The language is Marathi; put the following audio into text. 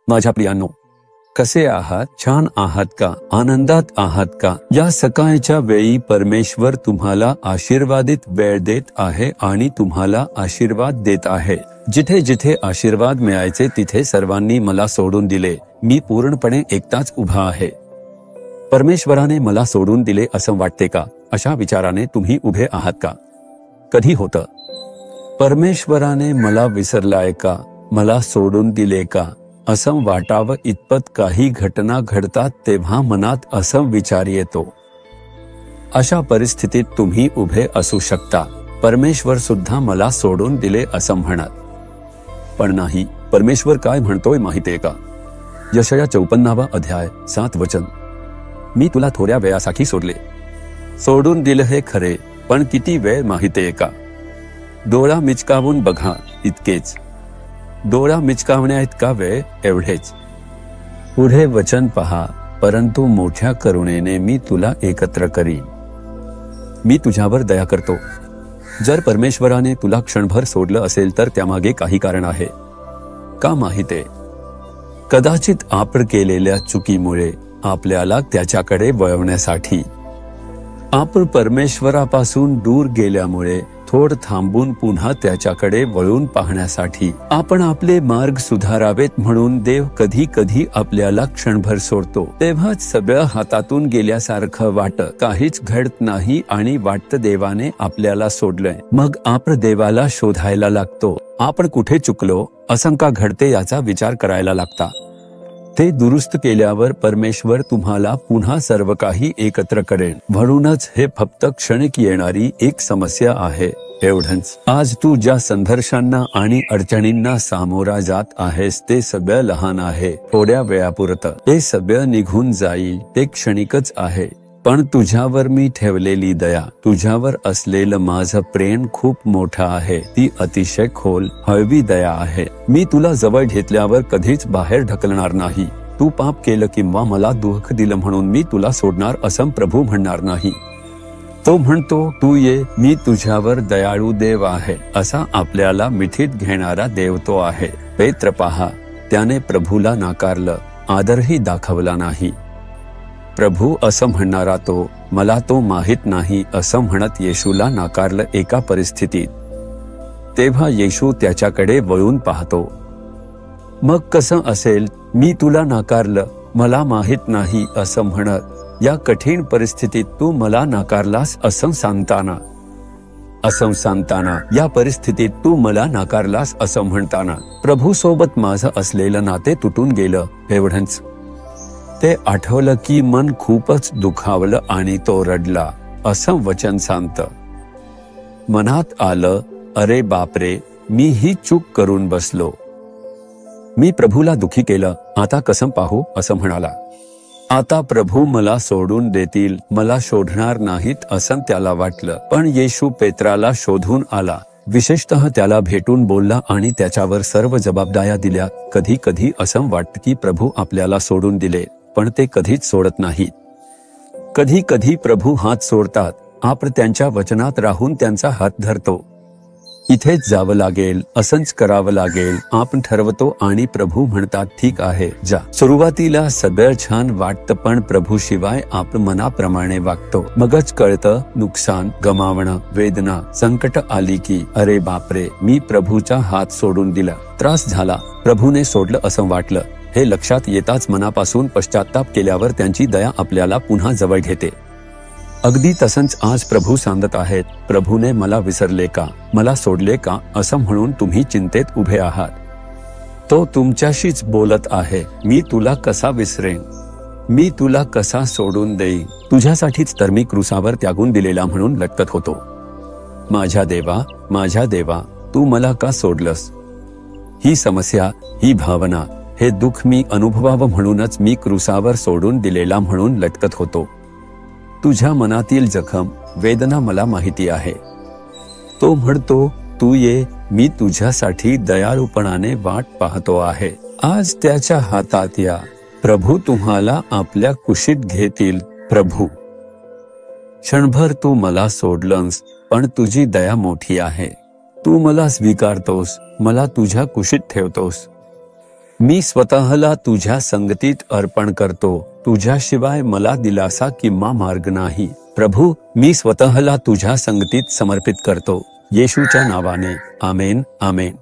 माझ्या प्रियांनो, कसे आहात? छान आहात का? आनंदात आहात का? या सकाळच्या वेळी परमेश्वर तुम्हाला आशीर्वादित वेळ देत आहे आणि तुम्हाला आशीर्वाद देत आहे. जिथे जिथे आशीर्वाद मिळायचे तिथे सर्वांनी मला सोडून दिले. मी पूर्णपणे एकटाच उभा आहे. परमेश्वराने मला सोडून दिले असं वाटते का? अशा विचाराने तुम्ही उभे आहात का? कधी होतं? परमेश्वराने मला विसरलाय का? मला सोडून दिले का? असं वाटावं इतपत काही घटना घडतात तेव्हा मनात असं विचार येतो. अशा परिस्थितीत तुम्ही उभे असू शकता. परमेश्वर सुद्धा मला सोडून दिले असं म्हणत. पण नाही, परमेश्वर काय म्हणतोय माहितीये का? यशाया 54 अध्याय 7 वचन. मी तुला थोड्या वेळासाठी सोडले. सोडून दिलं हे खरे, पण किती वेळ माहितीये का? डोळा मिचकावून बघा इतकेच. डोळा मिचकावण्या इतका वेळ एवढेच. पुढे वचन पहा, परंतु मोठ्या करुणेने मी तुला एकत्र करीन. मी तुझ्यावर दया करतो. जर परमेश्वराने तुला क्षणभर सोडलं असेल तर त्यामागे काही कारण आहे. का माहितीये? कदाचित आपण केलेल्या चुकीमुळे आपल्याला त्याच्याकडे वळवण्यासाठी, आपण परमेश्वरापासून दूर गेल्यामुळे थोड थांबून पुन्हा त्याच्याकडे वळून पाहण्यासाठी, आपण आपले मार्ग सुधारावेत म्हणून देव कधी कधी आपल्याला क्षणभर सोडतो. तेव्हाच सगळं हातातून गेल्यासारखं वाटतं. काहीच घडत नाही आणि वाटतं देवाने आपल्याला सोडलंय. मग आपण देवाला शोधायला लागतो. आपण कुठे चुकलो, असं का घडते याचा विचार करायला लागता. ते दुरुस्त केल्यावर परमेश्वर तुम्हाला पुन्हा सर्व काही एकत्र करेल. म्हणूनच हे फक्त क्षणिक येणारी एक समस्या आहे, एवढंच. आज तू ज्या संघर्षांना आणि अडचणींना सामोरा जात आहेस ते सगळं लहान आहे. थोड्या वेळापुरतं ते सगळं निघून जाईल. ते क्षणिकच आहे. पण तुझ्यावर मी ठेवलेली दया, तुझ्यावर असलेलं माझं प्रेम खूप मोठं आहे. ती अतिशय खोल, हळवी दया आहे. मी तुला जवळ घेतल्यावर कधीच बाहेर ढकलणार नाही. तू पाप केलं किंवा मला दुःख दिलं म्हणून मी तुला सोडणार असं प्रभू म्हणणार नाही. तो म्हणतो, तू ये, मी तुझ्यावर दयाळू देव आहे. असा आपल्याला मिठीत घेणारा देव तो आहे. पेत्र पहा, त्याने प्रभूला नाकारलं, आदरही दाखवला नाही. प्रभू असं म्हणणारा तो, मला तो माहित नाही असं म्हणत येशूला नाकारलं एका परिस्थितीत. तेव्हा येशू त्याच्याकडे वळून पाहतो. मग कसं असेल? मी तुला नाकारलं, मला माहित नाही असं म्हणत या कठीण परिस्थितीत तू मला नाकारलास असं सांगताना, या परिस्थितीत तू मला नाकारलास असं म्हणताना प्रभू सोबत माझं असलेलं नाते तुटून गेलं, एवढंच. ते आठवलं की मन खूपच दुखावलं आणि तो रडला असं वचन सांगतं. मनात आलं, अरे बापरे, मी ही चूक करून बसलो. मी प्रभूला दुखी केलं, आता कसं पाहू असं म्हणाला. आता प्रभू मला सोडून देतील, मला शोधणार नाहीत असं त्याला वाटलं. पण येशू पेत्राला शोधून आला. विशेषतः त्याला भेटून बोलला आणि त्याच्यावर सर्व जबाबदाऱ्या दिल्या. कधी कधी असं वाटतं की प्रभू आपल्याला सोडून दिले, पण ते कधीच सोडत नाहीत. कधी कधी प्रभू हात सोडतात. आपण त्यांच्या वचनात राहून त्यांचा हात धरतो. इथेच जावं लागेल, असंच करावं लागेल आपण ठरवतो आणि प्रभू म्हणतात, ठीक आहे जा. सुरुवातीला सगळं छान वाटतं, पण प्रभू शिवाय आपण मनाप्रमाणे वागतो. मगच कळतं, नुकसान, गमावणं, वेदना, संकट आली की अरे बापरे, मी प्रभूचा हात सोडून दिला, त्रास झाला, प्रभूने सोडलं असं वाटलं. हे लक्षात येताच मनापासून पश्चात्ताप केल्यावर त्यांची दया आपल्याला पुन्हा जवळ घेते. अगदी तसंच आज प्रभू सांगत आहेत, प्रभूने मला विसरले का, मला सोडले का असं म्हणून तुम्ही चिंतेत उभे आहात. तो तुमच्याशीच बोलत आहे, मी तुला कसा विसरेन, मी तुला कसा सोडून देईन. तुझ्यासाठीच तर मी क्रूसावर त्यागून दिलेला म्हणून लटकत होतो. माझ्या देवा, तू मला का सोडलंस? ही समस्या, ही भावना, हे दुःख मी अनुभवावं म्हणूनच मी क्रूसावर सोडून दिलेला म्हणून लटकत होतो. तुझ्या मनातील जखम, वेदना मला माहिती आहे. तो म्हणतो, तू ये, मी तुझ्यासाठी दयाळूपणाने वाट पाहतो आहे. आज त्याच्या हातात या. प्रभू तुम्हाला आपल्या कुशीत घेतील. प्रभू क्षणभर तू मला सोडलंस, पण तुझी दया मोठी आहे. तू मला स्वीकारतोस, मला तुझ्या कुशीत ठेवतोस. मी स्वतःला तुझ्या संगतीत अर्पण करतो. तुझ्याशिवाय मला दिलासा किंवा मार्ग नाही. प्रभू, मी स्वतःला तुझ्या संगतीत समर्पित करतो. येशूच्या नावाने आमेन, आमेन.